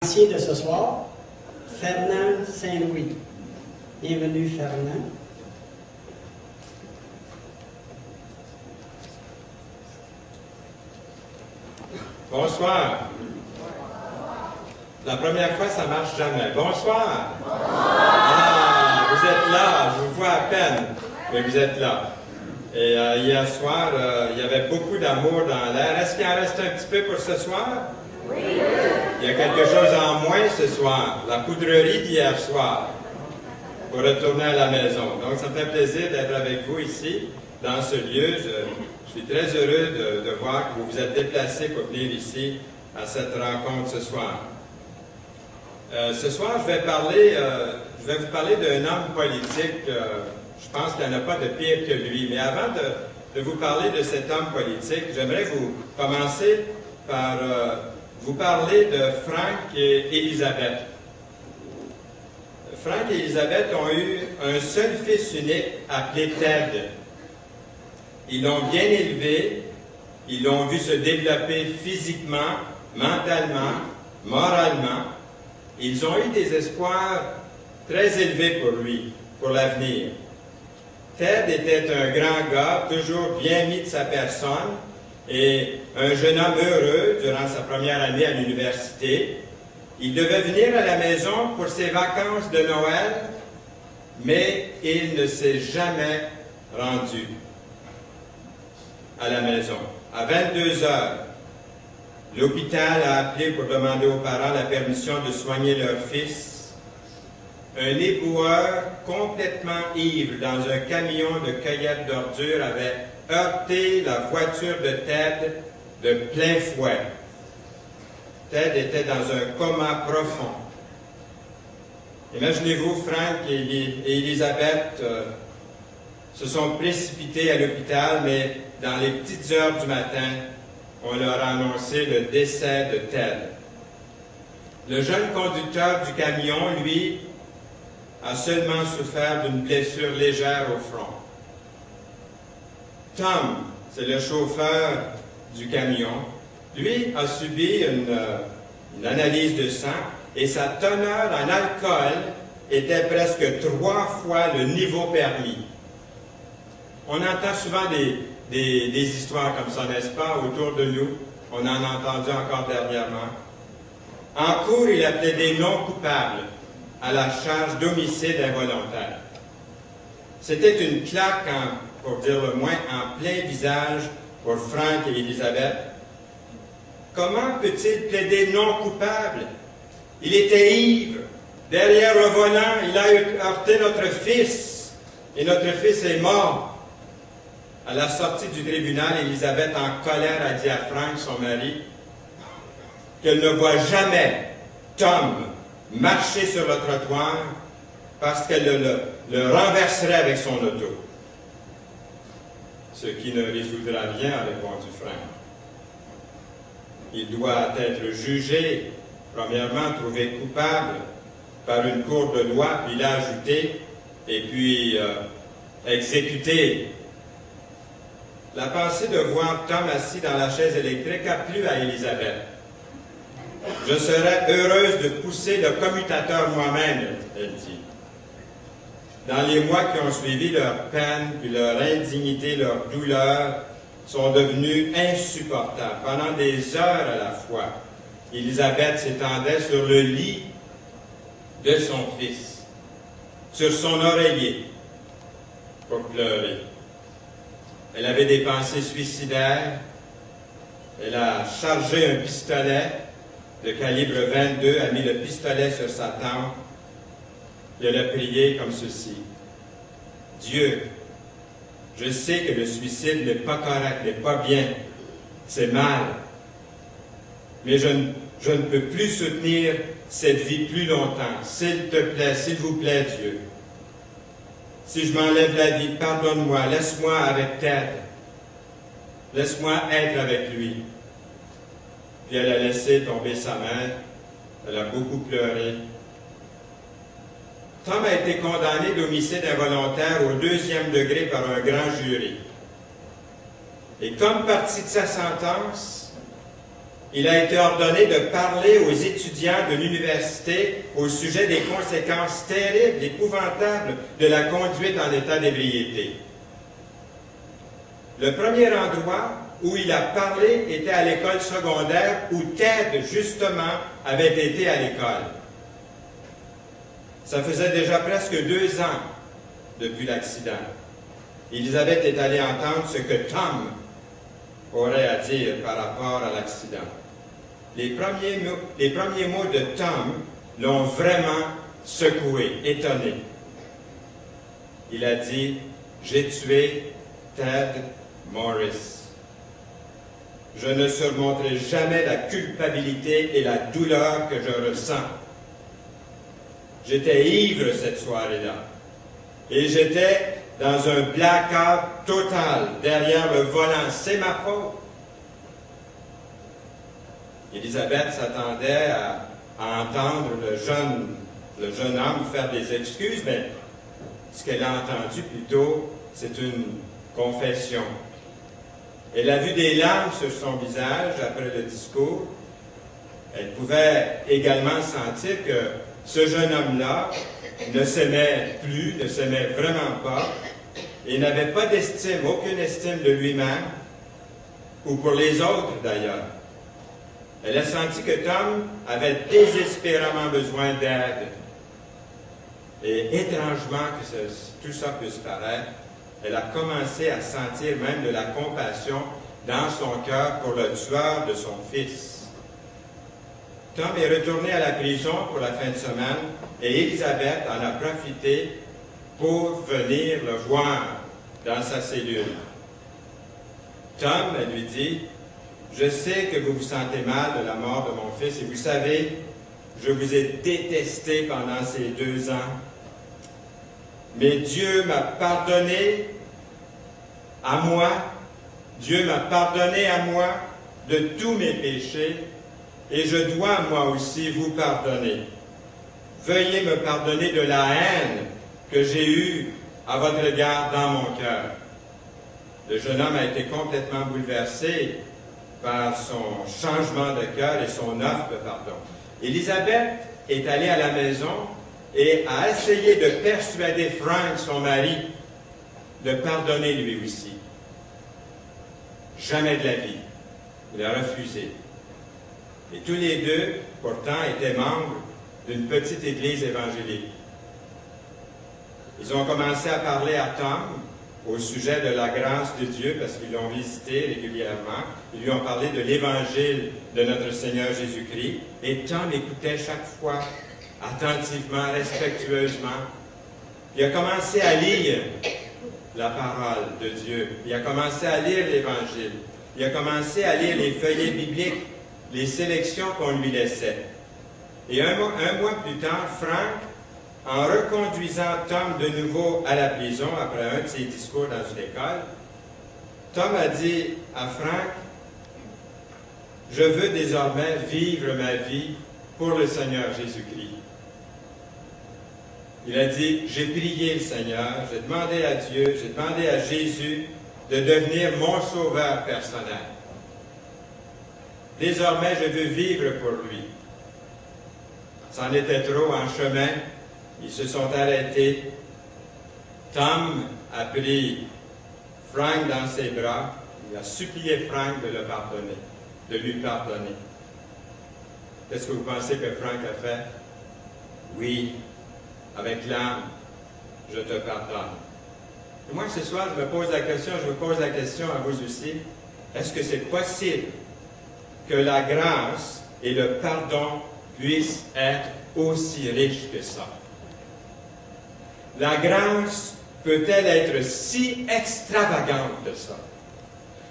De ce soir, Fernand Saint-Louis. Bienvenue, Fernand. Bonsoir. La première fois, ça marche jamais. Bonsoir. Ah, vous êtes là, je vous vois à peine, mais vous êtes là. Et hier soir, il y avait beaucoup d'amour dans l'air. Est-ce qu'il en reste un petit peu pour ce soir? Oui. Il y a quelque chose en moins ce soir, la poudrerie d'hier soir, pour retourner à la maison. Donc, ça me fait plaisir d'être avec vous ici, dans ce lieu. Je suis très heureux de voir que vous vous êtes déplacés pour venir ici à cette rencontre ce soir. Ce soir, je vais vous parler d'un homme politique. Je pense qu'il n'y en a pas de pire que lui. Mais avant de vous parler de cet homme politique, j'aimerais vous commencer par vous parler de Frank et Élisabeth. Frank et Élisabeth ont eu un seul fils unique appelé Ted. Ils l'ont bien élevé, ils l'ont vu se développer physiquement, mentalement, moralement. Ils ont eu des espoirs très élevés pour lui, pour l'avenir. Ted était un grand gars, toujours bien mis de sa personne, et un jeune homme heureux durant sa première année à l'université. Il devait venir à la maison pour ses vacances de Noël, mais il ne s'est jamais rendu à la maison. À 22 heures, l'hôpital a appelé pour demander aux parents la permission de soigner leur fils. Un éboueur complètement ivre dans un camion de cueillette d'ordures avait heurté la voiture de Ted de plein fouet. Ted était dans un coma profond. Imaginez-vous, Frank et Élisabeth se sont précipités à l'hôpital, mais dans les petites heures du matin, on leur a annoncé le décès de Ted. Le jeune conducteur du camion, lui, a seulement souffert d'une blessure légère au front. Tom, c'est le chauffeur du camion, lui a subi une analyse de sang et sa teneur en alcool était presque 3 fois le niveau permis. On entend souvent des histoires comme ça, n'est-ce pas, autour de nous. On en a entendu encore dernièrement. En cours, il a plaidé non coupable à la charge d'homicide involontaire. C'était une claque, pour dire le moins, en plein visage pour Frank et Élisabeth. Comment peut-il plaider non coupable? Il était ivre. Derrière le volant, il a heurté notre fils. Et notre fils est mort. À la sortie du tribunal, Élisabeth, en colère, a dit à Frank, son mari, qu'elle ne voit jamais Tom marcher sur le trottoir parce qu'elle le renverserait avec son auto. Ce qui ne résoudra rien, a répondu Frank. Il doit être jugé, premièrement trouvé coupable par une cour de loi, puis l'a ajouté, et puis exécuté. La pensée de voir Tom assis dans la chaise électrique a plu à Élisabeth. Je serais heureuse de pousser le commutateur moi-même, elle dit. Dans les mois qui ont suivi, leur peine, puis leur indignité, leur douleur sont devenues insupportables. Pendant des heures à la fois, Élisabeth s'étendait sur le lit de son fils, sur son oreiller, pour pleurer. Elle avait des pensées suicidaires. Elle a chargé un pistolet de calibre 22, a mis le pistolet sur sa tempe, et elle a prié comme ceci. Dieu, je sais que le suicide n'est pas correct, n'est pas bien, c'est mal, mais je ne peux plus soutenir cette vie plus longtemps. S'il te plaît, s'il vous plaît, Dieu. Si je m'enlève la vie, pardonne-moi, laisse-moi avec Ted. Laisse-moi être avec lui. Puis elle a laissé tomber sa main. Elle a beaucoup pleuré. Tom a été condamné d'homicide involontaire au 2e degré par un grand jury. Et comme partie de sa sentence, il a été ordonné de parler aux étudiants de l'université au sujet des conséquences terribles, épouvantables de la conduite en état d'ébriété. Le premier endroit où il a parlé était à l'école secondaire où Ted, justement, avait été à l'école. Ça faisait déjà presque 2 ans depuis l'accident. Elisabeth est allée entendre ce que Tom aurait à dire par rapport à l'accident. Les premiers mots de Tom l'ont vraiment secoué, étonné. Il a dit « J'ai tué Ted Morris. Je ne surmonterai jamais la culpabilité et la douleur que je ressens. J'étais ivre cette soirée-là et j'étais dans un blackout total derrière le volant. C'est ma faute. » Élisabeth s'attendait à entendre le jeune homme faire des excuses, mais ce qu'elle a entendu plutôt, c'est une confession. Elle a vu des larmes sur son visage après le discours. Elle pouvait également sentir que ce jeune homme-là ne s'aimait plus, ne s'aimait vraiment pas, et n'avait pas d'estime, aucune estime de lui-même, ou pour les autres d'ailleurs. Elle a senti que Tom avait désespérément besoin d'aide. Et étrangement que tout ça puisse paraître, elle a commencé à sentir même de la compassion dans son cœur pour le tueur de son fils. Tom est retourné à la prison pour la fin de semaine et Élisabeth en a profité pour venir le voir dans sa cellule. Tom, elle lui dit, « Je sais que vous vous sentez mal de la mort de mon fils et vous savez, je vous ai détesté pendant ces 2 ans. Mais Dieu m'a pardonné à moi, Dieu m'a pardonné à moi de tous mes péchés et je dois moi aussi vous pardonner. Veuillez me pardonner de la haine que j'ai eue à votre égard dans mon cœur. » Le jeune homme a été complètement bouleversé par son changement de cœur et son offre de pardon. Élisabeth est allée à la maison et a essayé de persuader Frank, son mari, de pardonner lui aussi. Jamais de la vie. Il a refusé. Et tous les deux, pourtant, étaient membres d'une petite église évangélique. Ils ont commencé à parler à Tom au sujet de la grâce de Dieu, parce qu'ils l'ont visité régulièrement. Ils lui ont parlé de l'évangile de notre Seigneur Jésus-Christ. Et Tom écoutait chaque fois, attentivement, respectueusement. Il a commencé à lire la parole de Dieu. Il a commencé à lire l'Évangile. Il a commencé à lire les feuillets bibliques, les sélections qu'on lui laissait. Et un mois plus tard, Frank, en reconduisant Tom de nouveau à la prison après un de ses discours dans une école, Tom a dit à Frank, « Je veux désormais vivre ma vie pour le Seigneur Jésus-Christ. » Il a dit, « J'ai prié le Seigneur, j'ai demandé à Dieu, j'ai demandé à Jésus de devenir mon sauveur personnel. Désormais, je veux vivre pour lui. » C'en était trop en chemin. Ils se sont arrêtés. Tom a pris Frank dans ses bras. Il a supplié Frank de le pardonner, de lui pardonner. Qu'est-ce que vous pensez que Frank a fait? Oui, avec l'âme, je te pardonne. Et moi, ce soir, je me pose la question, je vous pose la question à vous aussi. Est-ce que c'est possible que la grâce et le pardon puissent être aussi riches que ça? La grâce peut-elle être si extravagante que ça?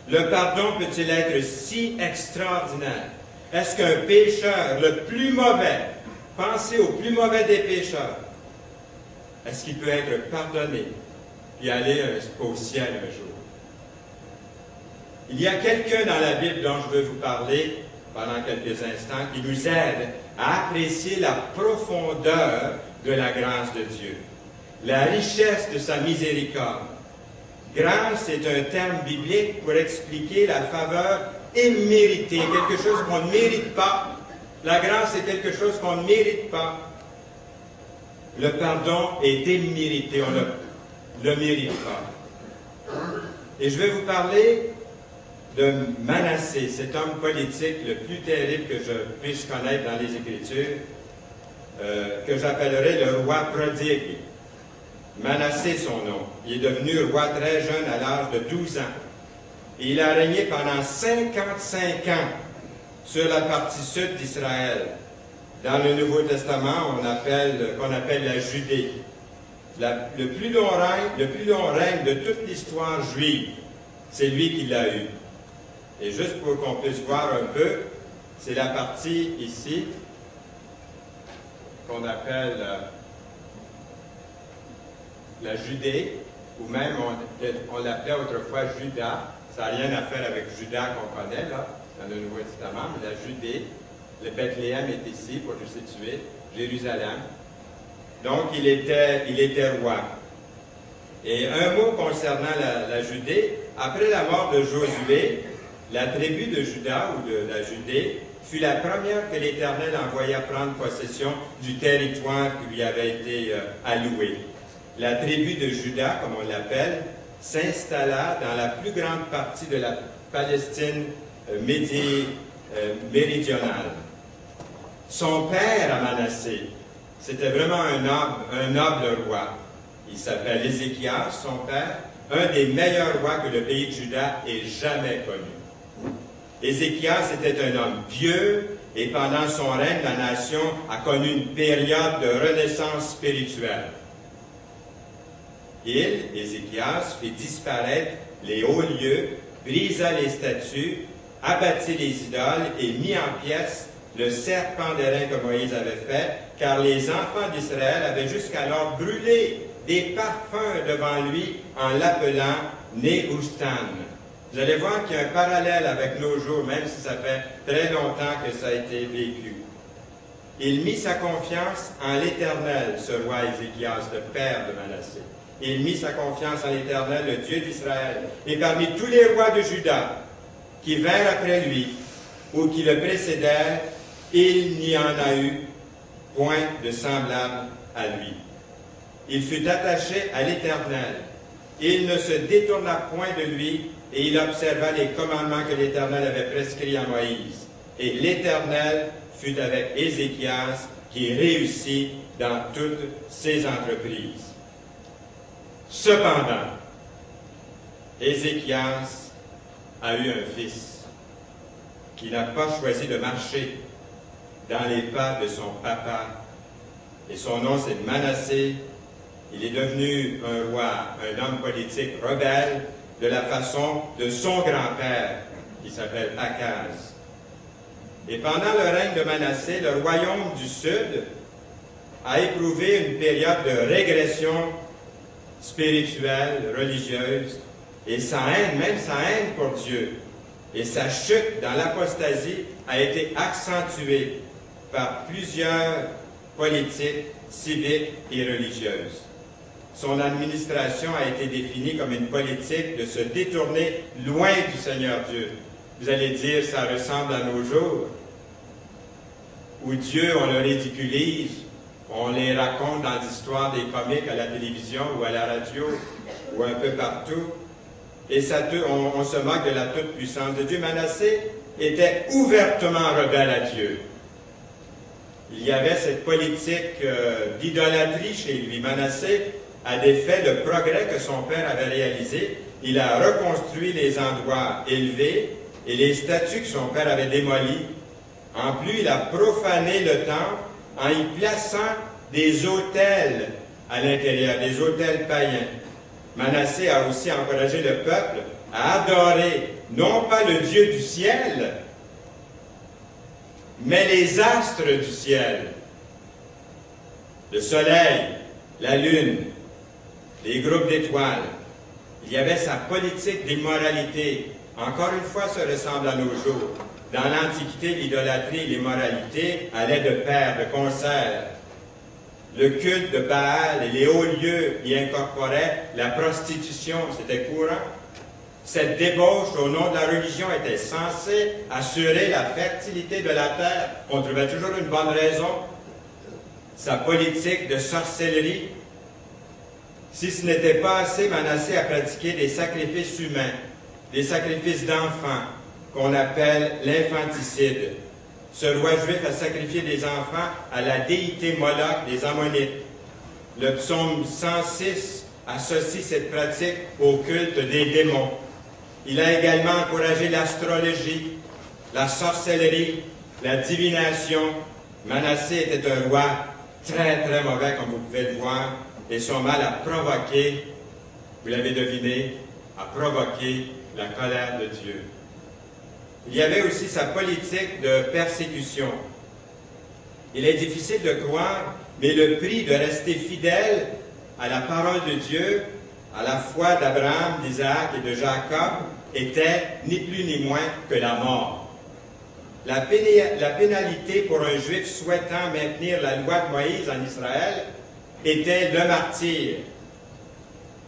Le pardon peut-il être si extraordinaire? Est-ce qu'un pécheur, le plus mauvais, pensez au plus mauvais des pécheurs, est-ce qu'il peut être pardonné et aller au ciel un jour? Il y a quelqu'un dans la Bible dont je veux vous parler pendant quelques instants qui nous aide à apprécier la profondeur de la grâce de Dieu, la richesse de sa miséricorde. Grâce est un terme biblique pour expliquer la faveur immérité, quelque chose qu'on ne mérite pas. La grâce est quelque chose qu'on ne mérite pas. Le pardon est immérité, on ne le mérite pas. Et je vais vous parler de Manassé, cet homme politique le plus terrible que je puisse connaître dans les Écritures, que j'appellerais le roi prodigue. Manassé, son nom. Il est devenu roi très jeune, à l'âge de 12 ans. Et il a régné pendant 55 ans sur la partie sud d'Israël. Dans le Nouveau Testament, qu'on appelle la Judée. Le plus long règne de toute l'histoire juive, c'est lui qui l'a eu. Et juste pour qu'on puisse voir un peu, c'est la partie ici qu'on appelle la Judée, ou même on l'appelait autrefois Juda. Ça n'a rien à faire avec Juda qu'on connaît là, dans le Nouveau Testament, mais la Judée. Le Bethléem est ici, pour le situer, Jérusalem. Donc, il était roi. Et un mot concernant la Judée, après la mort de Josué, la tribu de Juda ou de la Judée fut la première que l'Éternel envoya prendre possession du territoire qui lui avait été alloué. La tribu de Juda, comme on l'appelle, s'installa dans la plus grande partie de la Palestine méridionale. Son père à Manassé, c'était vraiment un noble roi. Il s'appelle Ézéchias, son père, un des meilleurs rois que le pays de Juda ait jamais connu. Ézéchias était un homme pieux et pendant son règne, la nation a connu une période de renaissance spirituelle. Ézéchias, fit disparaître les hauts lieux, brisa les statues, abattit les idoles et mit en pièces le serpent d'airain que Moïse avait fait, car les enfants d'Israël avaient jusqu'alors brûlé des parfums devant lui en l'appelant Néhustan. Vous allez voir qu'il y a un parallèle avec nos jours, même si ça fait très longtemps que ça a été vécu. Il mit sa confiance en l'Éternel, ce roi Ézéchias, le père de Manassé. Il mit sa confiance en l'Éternel, le Dieu d'Israël. Et parmi tous les rois de Juda qui vinrent après lui, ou qui le précédèrent, il n'y en a eu point de semblable à lui. Il fut attaché à l'Éternel. Il ne se détourna point de lui, et il observa les commandements que l'Éternel avait prescrits à Moïse. Et l'Éternel fut avec Ézéchias, qui réussit dans toutes ses entreprises. Cependant, Ézéchias a eu un fils qui n'a pas choisi de marcher dans les pas de son papa. Et son nom, c'est Manassé. Il est devenu un roi, un homme politique rebelle, de la façon de son grand-père, qui s'appelle Akaz. Et pendant le règne de Manassé, le royaume du Sud a éprouvé une période de régression spirituelle, religieuse, et sa haine, même sa haine pour Dieu, et sa chute dans l'apostasie a été accentuée par plusieurs politiques, civiques et religieuses. Son administration a été définie comme une politique de se détourner loin du Seigneur Dieu. Vous allez dire, ça ressemble à nos jours, où Dieu, on le ridiculise, on les raconte dans l'histoire des comiques à la télévision ou à la radio, ou un peu partout, et on se moque de la toute-puissance de Dieu. Manassé était ouvertement rebelle à Dieu. Il y avait cette politique d'idolâtrie chez lui. Manassé a défait le progrès que son père avait réalisé. Il a reconstruit les endroits élevés et les statues que son père avait démolies. En plus, il a profané le temple en y plaçant des autels à l'intérieur, des autels païens. Manassé a aussi encouragé le peuple à adorer non pas le Dieu du ciel, mais les astres du ciel, le soleil, la lune, les groupes d'étoiles. Il y avait sa politique d'immoralité. Encore une fois, ça ressemble à nos jours. Dans l'Antiquité, l'idolâtrie et l'immoralité allaient de pair, de concert. Le culte de Baal et les hauts lieux y incorporaient la prostitution, c'était courant. Cette débauche au nom de la religion était censée assurer la fertilité de la terre. On trouvait toujours une bonne raison. Sa politique de sorcellerie. Si ce n'était pas assez, Manassé a pratiqué des sacrifices humains, des sacrifices d'enfants, qu'on appelle l'infanticide. Ce roi juif a sacrifié des enfants à la déité Moloch des Ammonites. Le psaume 106 associe cette pratique au culte des démons. Il a également encouragé l'astrologie, la sorcellerie, la divination. Manassé était un roi très, très mauvais, comme vous pouvez le voir, et son mal a provoqué, vous l'avez deviné, a provoqué la colère de Dieu. Il y avait aussi sa politique de persécution. Il est difficile de croire, mais le prix de rester fidèle à la parole de Dieu, à la foi d'Abraham, d'Isaac et de Jacob, était ni plus ni moins que la mort. La pénalité pour un juif souhaitant maintenir la loi de Moïse en Israël était le martyre.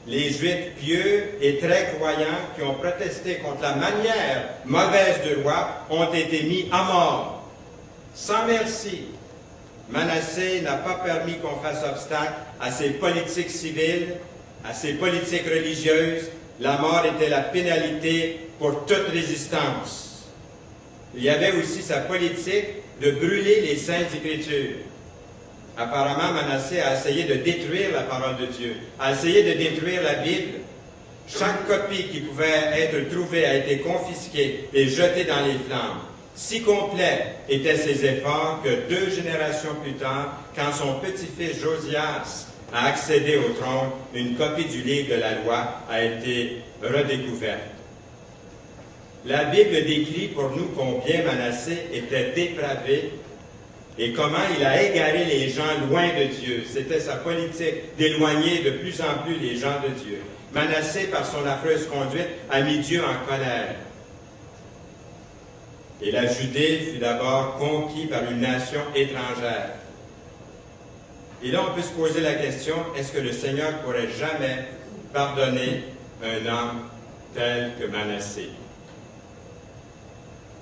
Les Juifs pieux et très croyants qui ont protesté contre la manière mauvaise du roi ont été mis à mort, sans merci. Manassé n'a pas permis qu'on fasse obstacle à ses politiques civiles, à ses politiques religieuses. La mort était la pénalité pour toute résistance. Il y avait aussi sa politique de brûler les Saintes Écritures. Apparemment, Manassé a essayé de détruire la parole de Dieu, a essayé de détruire la Bible. Chaque copie qui pouvait être trouvée a été confisquée et jetée dans les flammes. Si complets étaient ses efforts que 2 générations plus tard, quand son petit-fils Josias a accédé au trône, une copie du livre de la loi a été redécouverte. La Bible décrit pour nous combien Manassé était dépravé et comment il a égaré les gens loin de Dieu. C'était sa politique d'éloigner de plus en plus les gens de Dieu. Manassé, par son affreuse conduite, a mis Dieu en colère. Et la Judée fut d'abord conquise par une nation étrangère. Et là, on peut se poser la question, est-ce que le Seigneur pourrait jamais pardonner un homme tel que Manassé?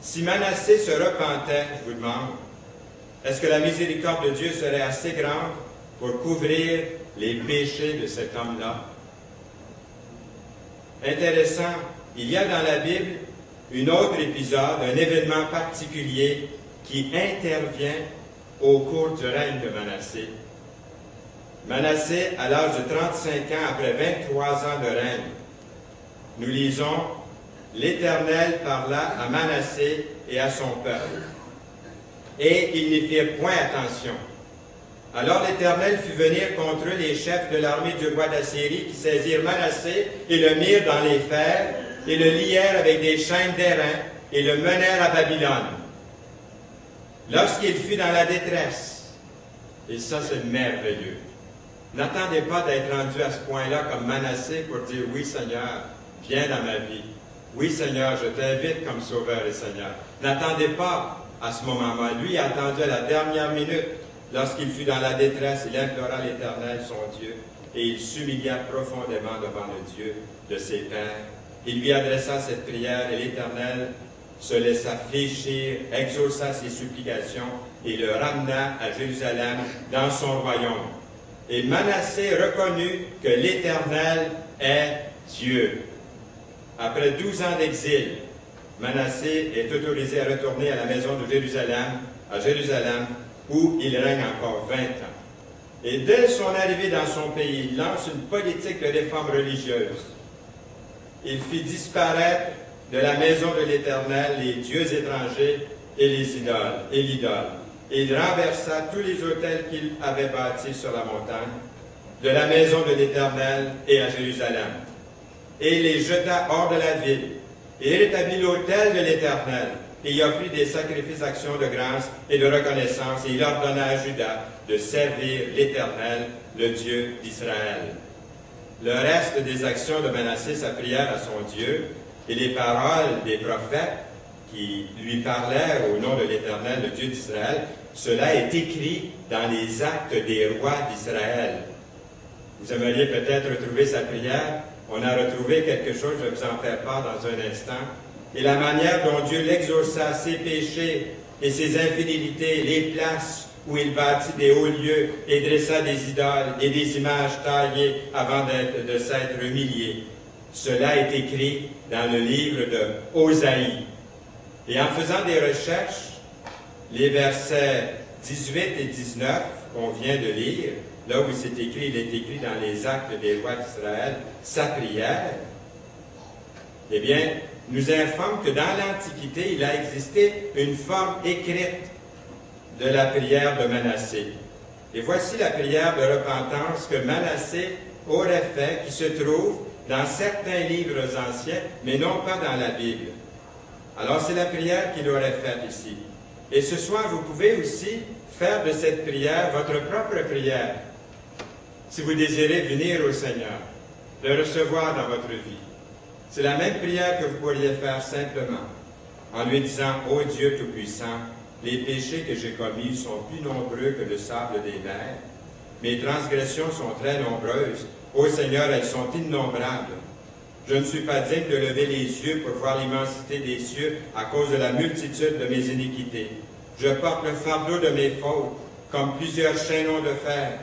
Si Manassé se repentait, je vous demande, est-ce que la miséricorde de Dieu serait assez grande pour couvrir les péchés de cet homme-là? Intéressant, il y a dans la Bible un autre épisode, un événement particulier qui intervient au cours du règne de Manassé. Manassé, à l'âge de 35 ans, après 23 ans de règne, nous lisons « L'Éternel parla à Manassé et à son peuple. Et ils n'y firent point attention. Alors l'Éternel fit venir contre eux les chefs de l'armée du roi d'Assyrie qui saisirent Manassé et le mirent dans les fers et le lièrent avec des chaînes d'airain et le menèrent à Babylone. Lorsqu'il fut dans la détresse, et ça c'est merveilleux, n'attendez pas d'être rendu à ce point-là comme Manassé pour dire « Oui Seigneur, viens dans ma vie. Oui Seigneur, je t'invite comme sauveur et Seigneur. » N'attendez pas à ce moment-là. Lui a attendu à la dernière minute. Lorsqu'il fut dans la détresse, il implora l'Éternel, son Dieu, et il s'humilia profondément devant le Dieu de ses pères. Il lui adressa cette prière, et l'Éternel se laissa fléchir, exauça ses supplications, et le ramena à Jérusalem dans son royaume. Et Manassé reconnut que l'Éternel est Dieu. Après 12 ans d'exil, Manassé est autorisé à retourner à la maison de Jérusalem, à Jérusalem, où il règne encore 20 ans. Et dès son arrivée dans son pays, il lance une politique de réforme religieuse. Il fit disparaître de la maison de l'Éternel les dieux étrangers et l'idole. Et il renversa tous les autels qu'il avait bâtis sur la montagne, de la maison de l'Éternel et à Jérusalem. Et les jeta hors de la ville. Et il rétablit l'autel de l'Éternel. Et il offrit des sacrifices d'actions de grâce et de reconnaissance. Et il ordonna à Juda de servir l'Éternel, le Dieu d'Israël. Le reste des actions de Manassé, sa prière à son Dieu, et les paroles des prophètes qui lui parlaient au nom de l'Éternel, le Dieu d'Israël, cela est écrit dans les actes des rois d'Israël. Vous aimeriez peut-être retrouver sa prière. on a retrouvé quelque chose, je vais vous en faire part dans un instant, et la manière dont Dieu l'exauça, ses péchés et ses infidélités, les places où il bâtit des hauts lieux et dressa des idoles et des images taillées avant de s'être humilié. Cela est écrit dans le livre de Osaïe. Et en faisant des recherches, les versets 18 et 19 qu'on vient de lire, là où c'est écrit, il est écrit dans les Actes des rois d'Israël, sa prière, eh bien, nous informe que dans l'Antiquité, il a existé une forme écrite de la prière de Manassé. Et voici la prière de repentance que Manassé aurait fait, qui se trouve dans certains livres anciens, mais non pas dans la Bible. Alors, c'est la prière qu'il aurait faite ici. Et ce soir, vous pouvez aussi faire de cette prière votre propre prière, si vous désirez venir au Seigneur, le recevoir dans votre vie. C'est la même prière que vous pourriez faire simplement, en lui disant « Ô Dieu Tout-Puissant, les péchés que j'ai commis sont plus nombreux que le sable des mers. Mes transgressions sont très nombreuses. Ô Seigneur, elles sont innombrables. Je ne suis pas digne de lever les yeux pour voir l'immensité des cieux à cause de la multitude de mes iniquités. Je porte le fardeau de mes fautes, comme plusieurs chaînons de fer,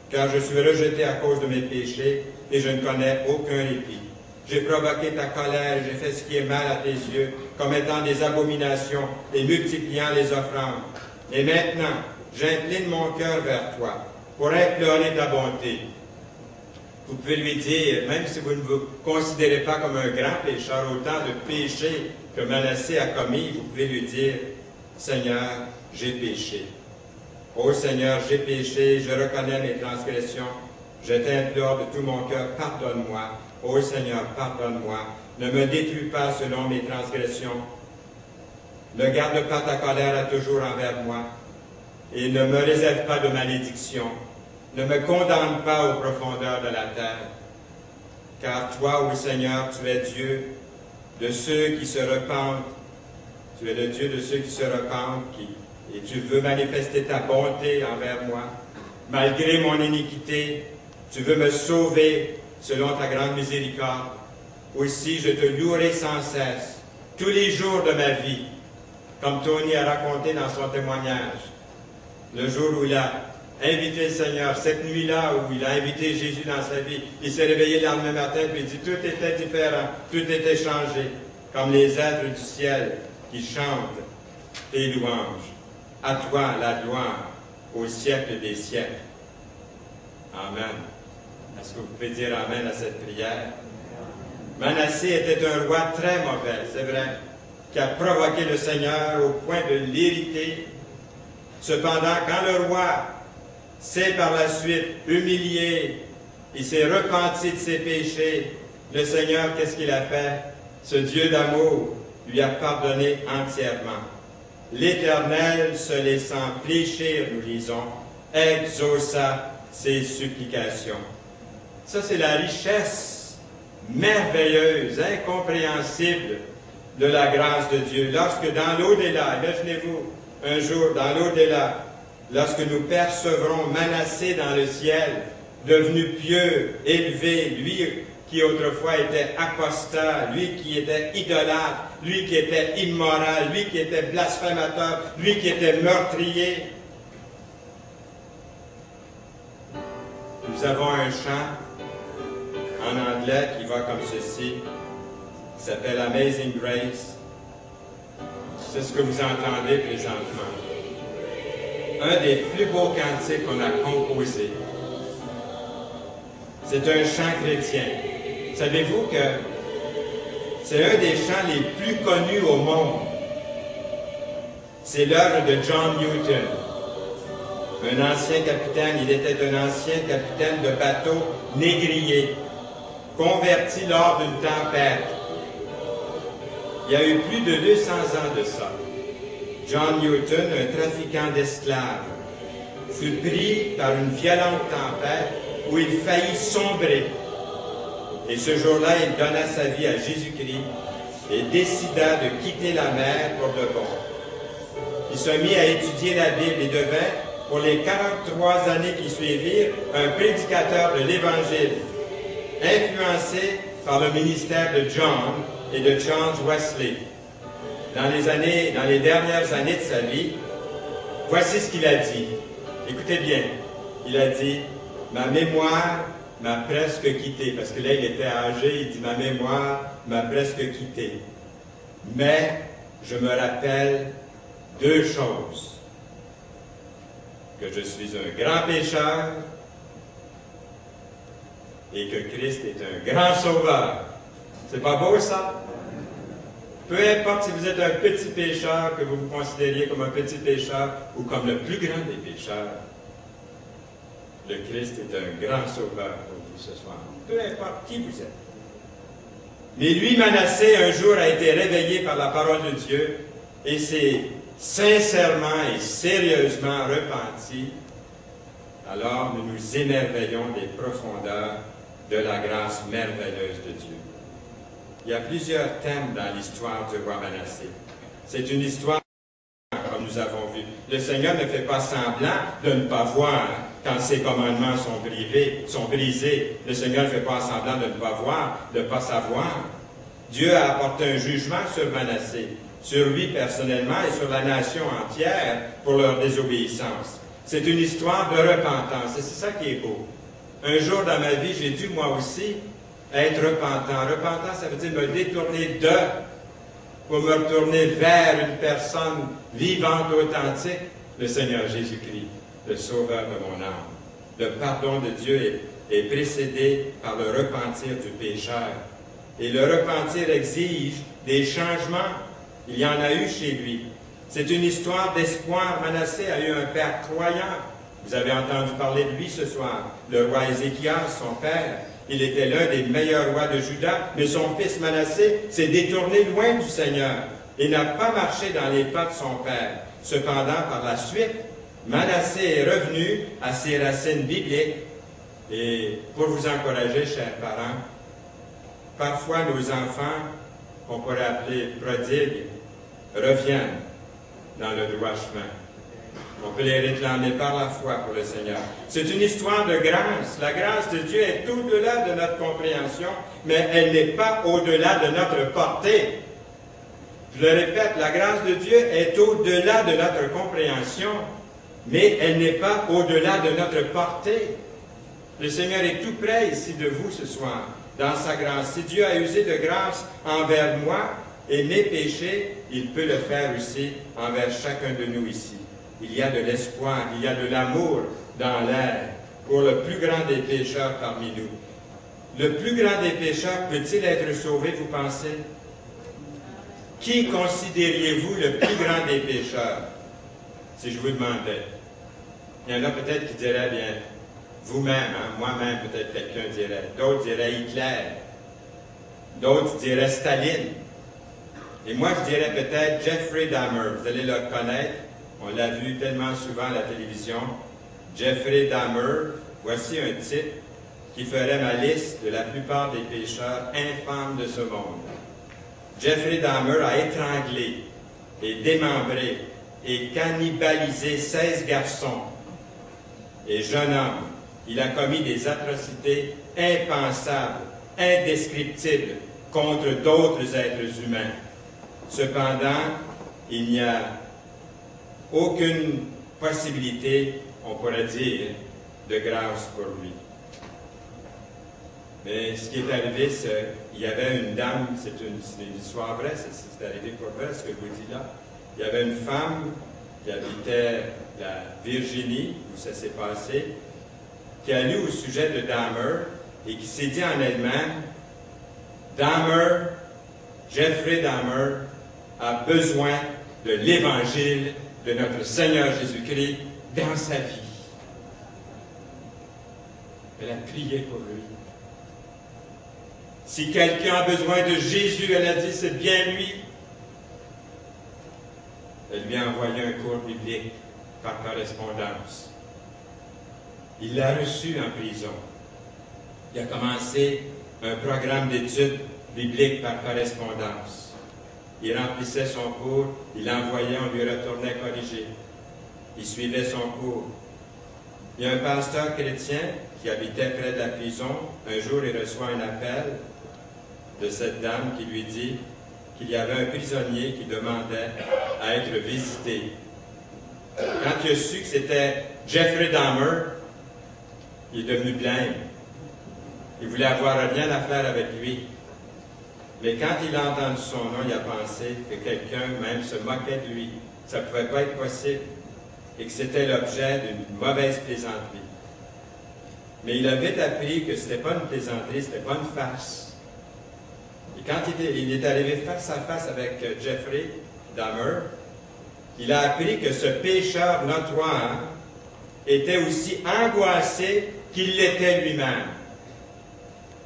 car je suis rejeté à cause de mes péchés et je ne connais aucun répit. J'ai provoqué ta colère et j'ai fait ce qui est mal à tes yeux, commettant des abominations et multipliant les offrandes. Et maintenant, j'incline mon cœur vers toi, pour implorer ta bonté. » Vous pouvez lui dire, même si vous ne vous considérez pas comme un grand pécheur, autant de péchés que Manassé a commis, vous pouvez lui dire, « Seigneur, j'ai péché. Ô Seigneur, j'ai péché, je reconnais mes transgressions. Je t'implore de tout mon cœur, pardonne-moi. Ô Seigneur, pardonne-moi. Ne me détruis pas selon mes transgressions. Ne garde pas ta colère toujours envers moi. Et ne me réserve pas de malédiction. Ne me condamne pas aux profondeurs de la terre. Car toi, ô Seigneur, tu es Dieu de ceux qui se repentent. Tu es le Dieu de ceux qui se repentent, et tu veux manifester ta bonté envers moi. Malgré mon iniquité, tu veux me sauver selon ta grande miséricorde. Aussi, je te louerai sans cesse, tous les jours de ma vie, comme Tony a raconté dans son témoignage. Le jour où il a invité le Seigneur, cette nuit-là où il a invité Jésus dans sa vie, il s'est réveillé le lendemain matin et il dit, tout était différent, tout était changé, comme les êtres du ciel qui chantent tes louanges. À toi la gloire au siècle des siècles. Amen. Est-ce que vous pouvez dire Amen à cette prière? Manassé était un roi très mauvais, c'est vrai, qui a provoqué le Seigneur au point de l'irriter. Cependant, quand le roi s'est par la suite humilié, il s'est repenti de ses péchés, le Seigneur, qu'est-ce qu'il a fait? Ce Dieu d'amour lui a pardonné entièrement. L'Éternel, se laissant fléchir, nous lisons, exauça ses supplications. Ça, c'est la richesse merveilleuse, incompréhensible de la grâce de Dieu. Lorsque dans l'au-delà, imaginez-vous, un jour dans l'au-delà, lorsque nous percevrons Manassé dans le ciel, devenu pieux, élevé, lui qui autrefois était apostat, lui qui était idolâtre, lui qui était immoral, lui qui était blasphémateur, lui qui était meurtrier. Nous avons un chant en anglais qui va comme ceci, qui s'appelle Amazing Grace. C'est ce que vous entendez présentement. Un des plus beaux cantiques qu'on a composé. C'est un chant chrétien. Savez-vous que c'est un des chants les plus connus au monde? C'est l'œuvre de John Newton, un ancien capitaine. Il était un ancien capitaine de bateau négrier, converti lors d'une tempête. Il y a eu plus de 200 ans de ça. John Newton, un trafiquant d'esclaves, fut pris par une violente tempête où il faillit sombrer. Et ce jour-là, il donna sa vie à Jésus-Christ et décida de quitter la mer pour de bon. Il se mit à étudier la Bible et devint, pour les 43 années qui suivirent, un prédicateur de l'Évangile, influencé par le ministère de John et de Charles Wesley. Dans les dernières années de sa vie, voici ce qu'il a dit. Écoutez bien, il a dit, ma mémoire m'a presque quitté, parce que là il était âgé, il dit, ma mémoire m'a presque quitté. Mais je me rappelle deux choses. Que je suis un grand pécheur et que Christ est un grand sauveur. C'est pas beau ça? Peu importe si vous êtes un petit pécheur, que vous vous considériez comme un petit pécheur ou comme le plus grand des pécheurs, le Christ est un grand sauveur pour vous ce soir. Peu importe qui vous êtes. Mais lui, Manassé, un jour a été réveillé par la parole de Dieu et s'est sincèrement et sérieusement repenti. Alors nous nous émerveillons des profondeurs de la grâce merveilleuse de Dieu. Il y a plusieurs thèmes dans l'histoire du roi Manassé. C'est une histoire, comme nous avons vu. Le Seigneur ne fait pas semblant de ne pas voir quand ses commandements sont brisés. Le Seigneur ne fait pas semblant de ne pas voir, de ne pas savoir. Dieu a apporté un jugement sur Manassé, sur lui personnellement et sur la nation entière pour leur désobéissance. C'est une histoire de repentance et c'est ça qui est beau. Un jour dans ma vie, j'ai dû moi aussi être repentant. Repentant, ça veut dire me détourner pour me retourner vers une personne vivante, authentique, le Seigneur Jésus-Christ, le Sauveur de mon âme. Le pardon de Dieu est précédé par le repentir du pécheur. Et le repentir exige des changements. Il y en a eu chez lui. C'est une histoire d'espoir. Manassé a eu un père croyant. Vous avez entendu parler de lui ce soir. Le roi Ézéchias, son père. Il était l'un des meilleurs rois de Juda, mais son fils Manassé s'est détourné loin du Seigneur et n'a pas marché dans les pas de son père. Cependant, par la suite, Manassé est revenu à ses racines bibliques. Et pour vous encourager, chers parents, parfois nos enfants, qu'on pourrait appeler prodigues, reviennent dans le droit chemin. On peut les réclamer par la foi pour le Seigneur. C'est une histoire de grâce. La grâce de Dieu est au-delà de notre compréhension, mais elle n'est pas au-delà de notre portée. Je le répète, la grâce de Dieu est au-delà de notre compréhension, mais elle n'est pas au-delà de notre portée. Le Seigneur est tout près ici de vous ce soir, dans sa grâce. Si Dieu a usé de grâce envers moi et mes péchés, il peut le faire aussi envers chacun de nous ici. Il y a de l'espoir, il y a de l'amour dans l'air pour le plus grand des pécheurs parmi nous. Le plus grand des pécheurs peut-il être sauvé, vous pensez? Qui considériez-vous le plus grand des pécheurs? Si je vous demandais. Il y en a peut-être qui diraient, bien, vous-même, hein, moi-même, peut-être quelqu'un dirait. D'autres diraient Hitler. D'autres diraient Staline. Et moi, je dirais peut-être Jeffrey Dahmer. Vous allez le connaître. On l'a vu tellement souvent à la télévision. Jeffrey Dahmer, voici un type qui ferait ma liste de la plupart des pécheurs infâmes de ce monde. Jeffrey Dahmer a étranglé et démembré et cannibalisé 16 garçons et jeunes hommes. Il a commis des atrocités impensables, indescriptibles contre d'autres êtres humains. Cependant, il n'y a aucune possibilité, on pourrait dire, de grâce pour lui. Mais ce qui est arrivé, c'est qu'il y avait une dame, c'est une histoire vraie, c'est arrivé pour vrai, ce que je vous dis là. Il y avait une femme qui habitait la Virginie, où ça s'est passé, qui a lu au sujet de Dahmer et qui s'est dit en elle-même, Dahmer, Jeffrey Dahmer, a besoin de l'Évangile de notre Seigneur Jésus-Christ dans sa vie. Elle a prié pour lui. Si quelqu'un a besoin de Jésus, elle a dit, c'est bien lui. Elle lui a envoyé un cours biblique par correspondance. Il l'a reçu en prison. Il a commencé un programme d'études bibliques par correspondance. Il remplissait son cours, il l'envoyait, on lui retournait corriger. Il suivait son cours. Il y a un pasteur chrétien qui habitait près de la prison. Un jour, il reçoit un appel de cette dame qui lui dit qu'il y avait un prisonnier qui demandait à être visité. Quand il a su que c'était Jeffrey Dahmer, il est devenu blême. Il voulait avoir rien à faire avec lui. Mais quand il a entendu son nom, il a pensé que quelqu'un même se moquait de lui. Ça ne pouvait pas être possible. Et que c'était l'objet d'une mauvaise plaisanterie. Mais il a vite appris que ce n'était pas une plaisanterie, ce n'était pas une farce. Et quand il est arrivé face à face avec Jeffrey Dahmer, il a appris que ce pécheur notoire était aussi angoissé qu'il l'était lui-même.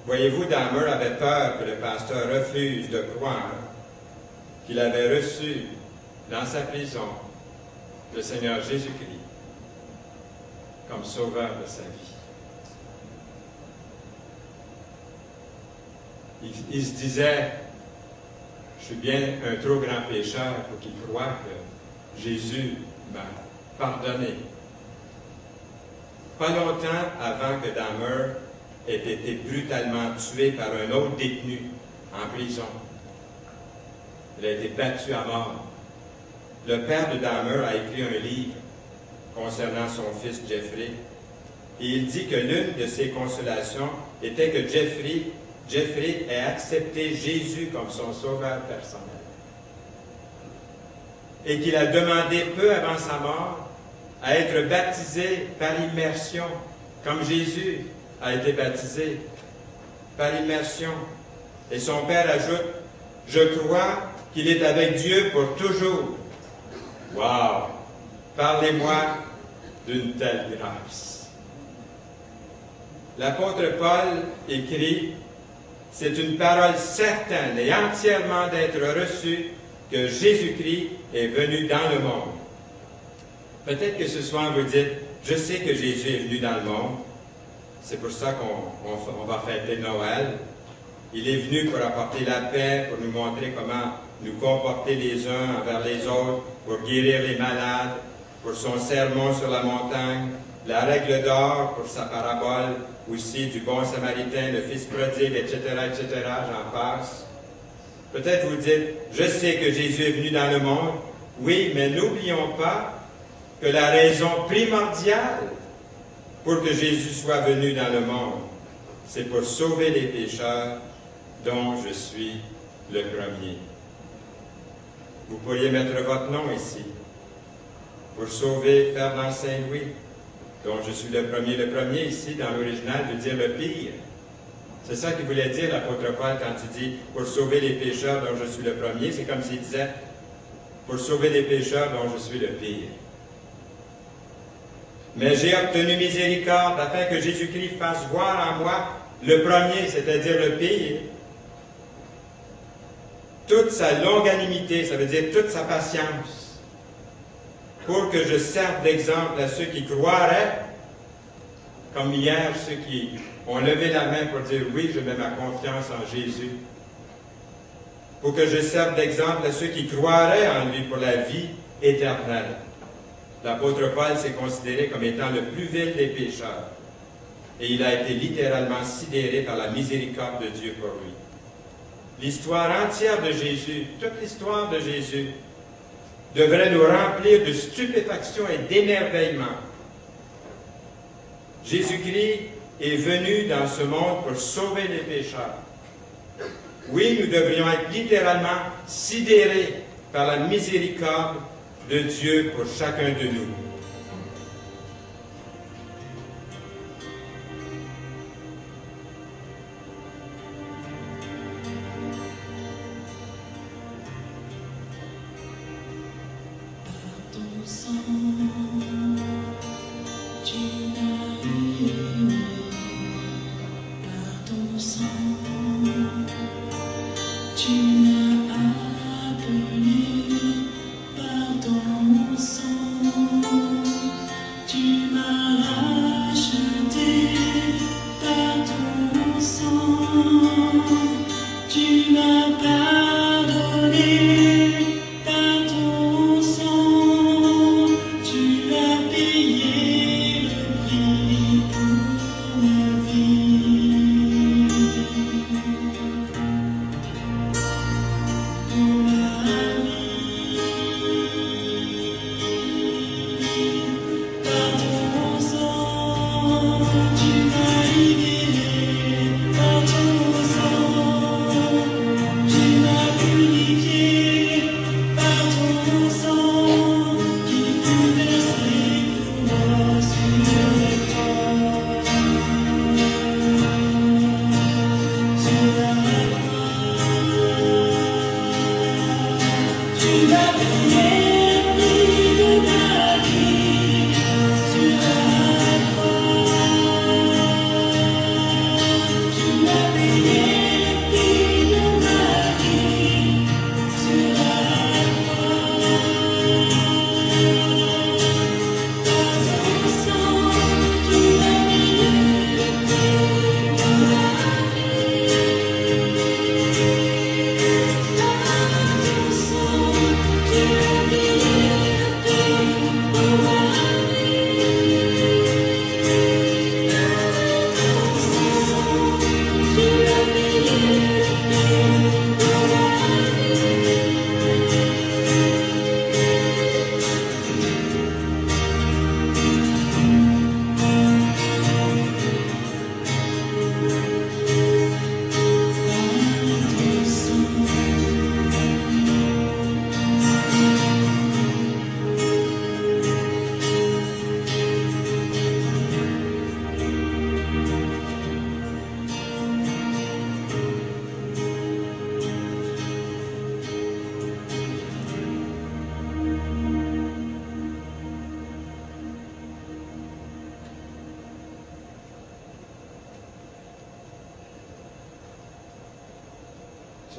Voyez-vous, Dahmer avait peur que le pasteur refuse de croire qu'il avait reçu dans sa prison le Seigneur Jésus-Christ comme sauveur de sa vie. Il se disait, je suis bien un trop grand pécheur pour qu'il croie que Jésus m'a pardonné. Pas longtemps avant que Dahmer ait été brutalement tué par un autre détenu en prison. Il a été battu à mort. Le père de Dahmer a écrit un livre concernant son fils Jeffrey, et il dit que l'une de ses consolations était que Jeffrey ait accepté Jésus comme son sauveur personnel. Et qu'il a demandé peu avant sa mort à être baptisé par immersion, comme Jésus a été baptisé par immersion. Et son père ajoute, « Je crois qu'il est avec Dieu pour toujours. » Wow! Parlez-moi d'une telle grâce. L'apôtre Paul écrit, « C'est une parole certaine et entièrement d'être reçue que Jésus-Christ est venu dans le monde. » Peut-être que ce soir vous dites, « Je sais que Jésus est venu dans le monde. C'est pour ça qu'on va fêter Noël. Il est venu pour apporter la paix, pour nous montrer comment nous comporter les uns envers les autres, pour guérir les malades, pour son sermon sur la montagne, la règle d'or pour sa parabole, aussi du bon samaritain, le fils prodigue, etc., etc., j'en passe. Peut-être vous dites, je sais que Jésus est venu dans le monde. Oui, mais n'oublions pas que la raison primordiale pour que Jésus soit venu dans le monde, c'est pour sauver les pécheurs dont je suis le premier. Vous pourriez mettre votre nom ici. Pour sauver Fernand Saint-Louis, dont je suis le premier. Le premier ici, dans l'original, veut dire le pire. C'est ça qu'il voulait dire l'apôtre Paul quand il dit « pour sauver les pécheurs dont je suis le premier », c'est comme s'il disait « pour sauver les pécheurs dont je suis le pire ». Mais j'ai obtenu miséricorde afin que Jésus-Christ fasse voir en moi le premier, c'est-à-dire le pire, toute sa longanimité, ça veut dire toute sa patience, pour que je serve d'exemple à ceux qui croiraient, comme hier, ceux qui ont levé la main pour dire « oui, je mets ma confiance en Jésus », pour que je serve d'exemple à ceux qui croiraient en lui pour la vie éternelle. L'apôtre Paul s'est considéré comme étant le plus vil des pécheurs, et il a été littéralement sidéré par la miséricorde de Dieu pour lui. L'histoire entière de Jésus, toute l'histoire de Jésus, devrait nous remplir de stupéfaction et d'émerveillement. Jésus-Christ est venu dans ce monde pour sauver les pécheurs. Oui, nous devrions être littéralement sidérés par la miséricorde de Dieu pour chacun de nous. Tu l'as payé le prix.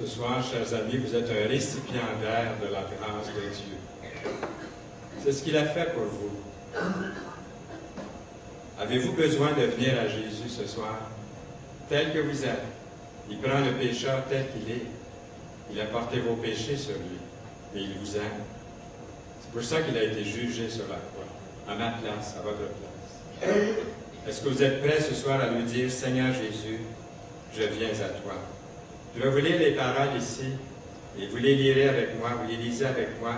Ce soir, chers amis, vous êtes un récipiendaire de la grâce de Dieu. C'est ce qu'il a fait pour vous. Avez-vous besoin de venir à Jésus ce soir, tel que vous êtes? Il prend le pécheur tel qu'il est. Il a porté vos péchés sur lui, mais il vous aime. C'est pour ça qu'il a été jugé sur la croix, à ma place, à votre place. Est-ce que vous êtes prêts ce soir à lui dire, Seigneur Jésus, je viens à toi? Je vais vous lire les paroles ici, et vous les lirez avec moi, vous les lisez avec moi.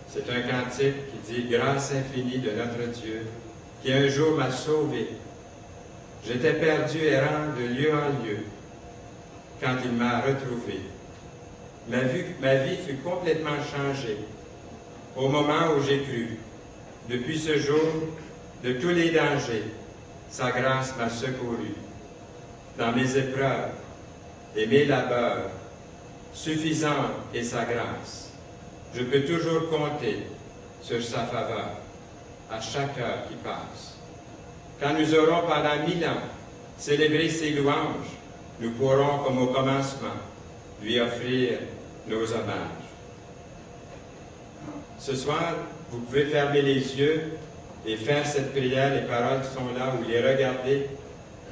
C'est un cantique qui dit « Grâce infinie de notre Dieu, qui un jour m'a sauvé. J'étais perdu errant de lieu en lieu, quand il m'a retrouvé. Ma vie fut complètement changée au moment où j'ai cru. Depuis ce jour, de tous les dangers, sa grâce m'a secouru. Dans mes épreuves et mes labeurs, suffisante est sa grâce. Je peux toujours compter sur sa faveur à chaque heure qui passe. Quand nous aurons pendant 1000 ans célébré ses louanges, nous pourrons, comme au commencement, lui offrir nos hommages. Ce soir, vous pouvez fermer les yeux et faire cette prière, les paroles qui sont là, ou les regarder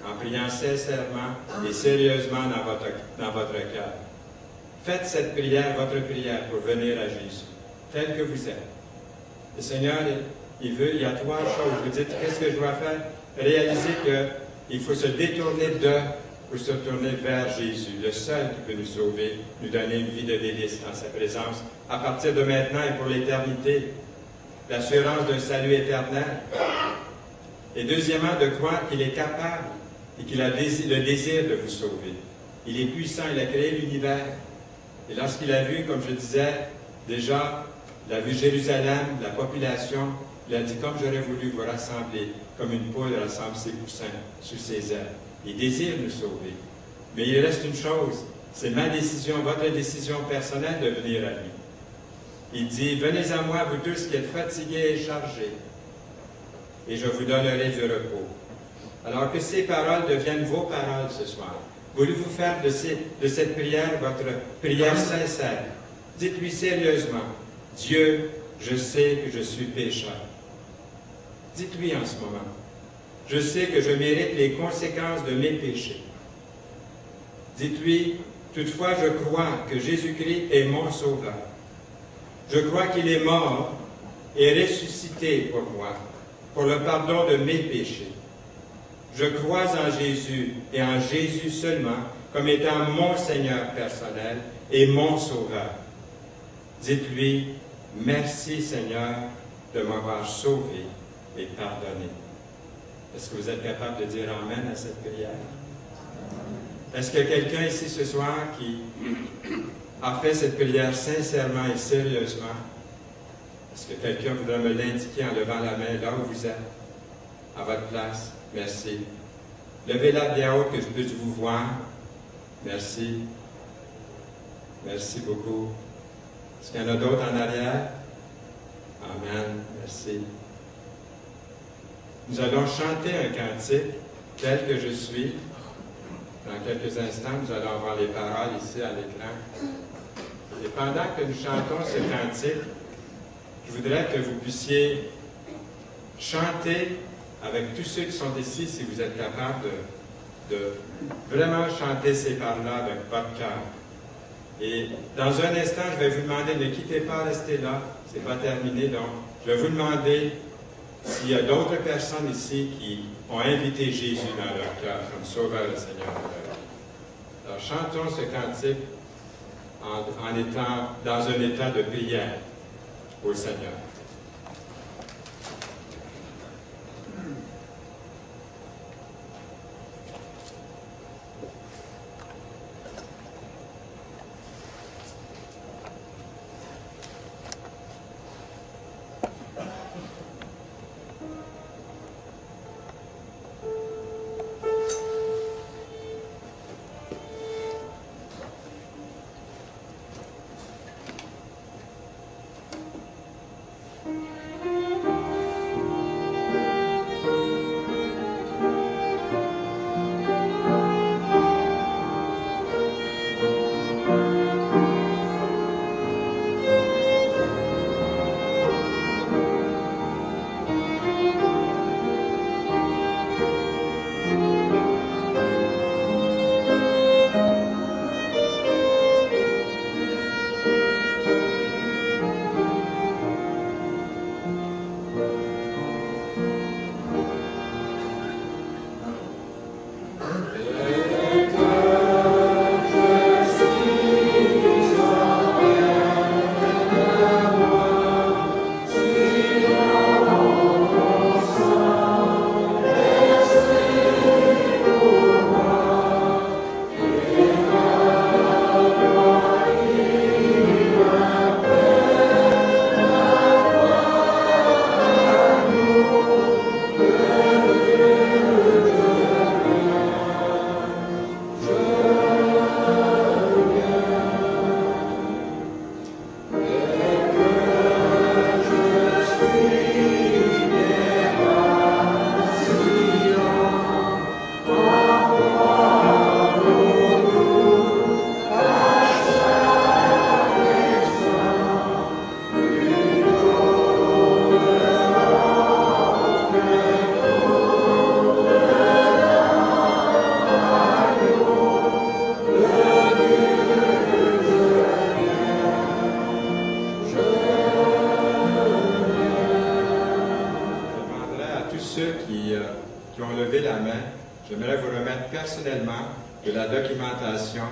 en priant sincèrement et sérieusement dans votre cœur. Faites cette prière, votre prière, pour venir à Jésus, tel que vous êtes. Le Seigneur, il y a 3 choses. Vous dites, qu'est-ce que je dois faire? Réalisez qu'il faut se détourner pour se tourner vers Jésus, le seul qui peut nous sauver, nous donner une vie de délice dans sa présence, à partir de maintenant et pour l'éternité. L'assurance d'un salut éternel. Et deuxièmement, de croire qu'il est capable et qu'il a le désir de vous sauver. Il est puissant, il a créé l'univers. Et lorsqu'il a vu, comme je disais, déjà, il a vu Jérusalem, la population, il a dit, comme j'aurais voulu vous rassembler, comme une poule rassemble ses poussins sous ses ailes. Il désire nous sauver. Mais il reste une chose, c'est ma décision, votre décision personnelle de venir à lui. Il dit, venez à moi, vous tous qui êtes fatigués et chargés, et je vous donnerai du repos. Alors que ces paroles deviennent vos paroles ce soir. Voulez-vous faire de cette prière votre prière sincère? Dites-lui sérieusement, Dieu, je sais que je suis pécheur. Dites-lui en ce moment, je sais que je mérite les conséquences de mes péchés. Dites-lui, toutefois je crois que Jésus-Christ est mon sauveur. Je crois qu'il est mort et ressuscité pour moi, pour le pardon de mes péchés. Je crois en Jésus et en Jésus seulement comme étant mon Seigneur personnel et mon Sauveur. Dites-lui, merci Seigneur de m'avoir sauvé et pardonné. Est-ce que vous êtes capable de dire Amen à cette prière? Est-ce qu'il y a quelqu'un ici ce soir qui a fait cette prière sincèrement et sérieusement? Est-ce que quelqu'un voudrait me l'indiquer en levant la main là où vous êtes, à votre place? Merci. Levez-la bien haut que je puisse vous voir. Merci. Merci beaucoup. Est-ce qu'il y en a d'autres en arrière? Amen. Merci. Nous allons chanter un cantique, tel que je suis. Dans quelques instants, nous allons voir les paroles ici à l'écran. Et pendant que nous chantons ce cantique, je voudrais que vous puissiez chanter avec tous ceux qui sont ici, si vous êtes capables de vraiment chanter ces paroles-là avec votre cœur. Et dans un instant, je vais vous demander, ne quittez pas, restez là, ce n'est pas terminé, donc je vais vous demander s'il y a d'autres personnes ici qui ont invité Jésus dans leur cœur comme Sauveur et Seigneur de leur vie. Alors chantons ce cantique en étant dans un état de prière au Seigneur. qui ont levé la main, j'aimerais vous remettre personnellement de la documentation.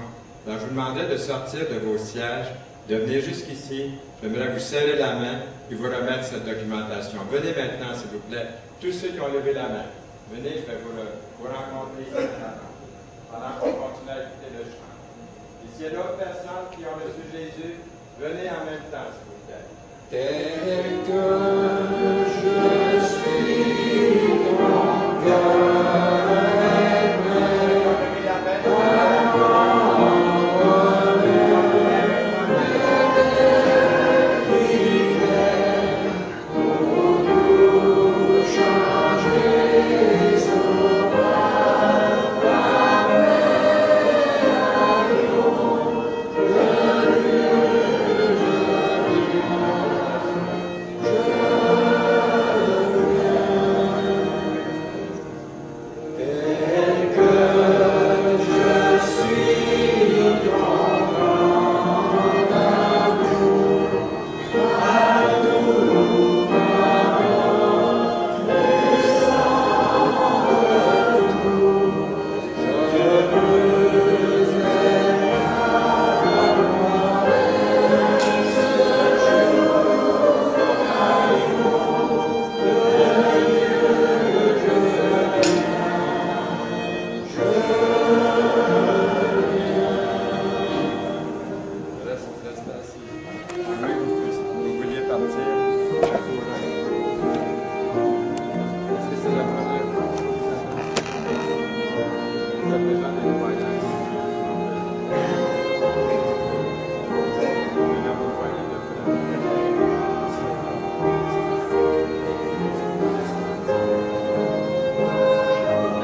Alors, je vous demandais de sortir de vos sièges, de venir jusqu'ici. J'aimerais vous serrer la main et vous remettre cette documentation. Venez maintenant, s'il vous plaît, tous ceux qui ont levé la main. Venez, je vais vous rencontrer ici pendant qu'on continue à écouter le chant. Et s'il y a d'autres personnes qui ont reçu Jésus, venez en même temps, s'il vous plaît. Tel que je suis ton cœur est plein.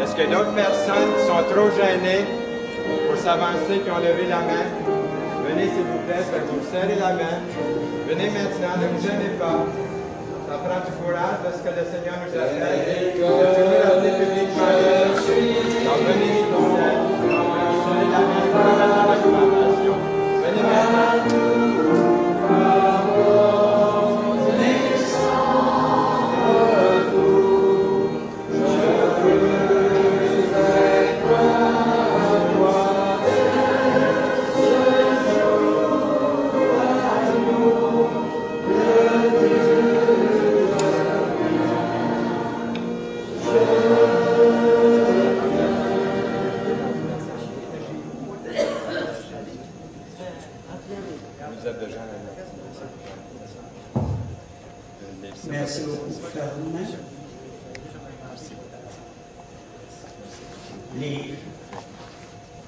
Est-ce que d'autres personnes qui sont trop gênées pour s'avancer, qui ont levé la main? Venez s'il vous plaît, je vais vous serrer la main. Venez maintenant, ne vous gênez pas. Ça prend du courage parce que le Seigneur nous appelle. De venir l'appeler publiquement. Donc venez s'il vous plaît. Serrez la main pour remettre la documentation. Venez maintenant. Merci beaucoup, Ferdinand.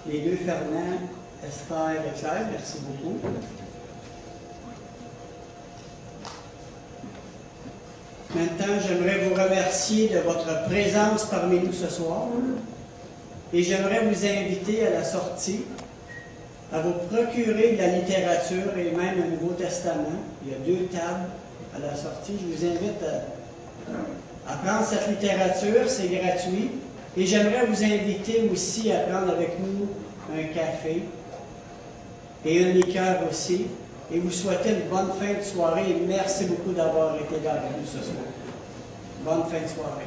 Les deux Ferdinand, Esther et Claire, merci beaucoup. Maintenant, j'aimerais vous remercier de votre présence parmi nous ce soir et j'aimerais vous inviter à la sortie à vous procurer de la littérature et même un Nouveau Testament. Il y a 2 tables à la sortie. Je vous invite à prendre cette littérature, c'est gratuit. Et j'aimerais vous inviter aussi à prendre avec nous un café et une liqueur aussi. Et vous souhaiter une bonne fin de soirée et merci beaucoup d'avoir été là avec nous ce soir. Bonne fin de soirée.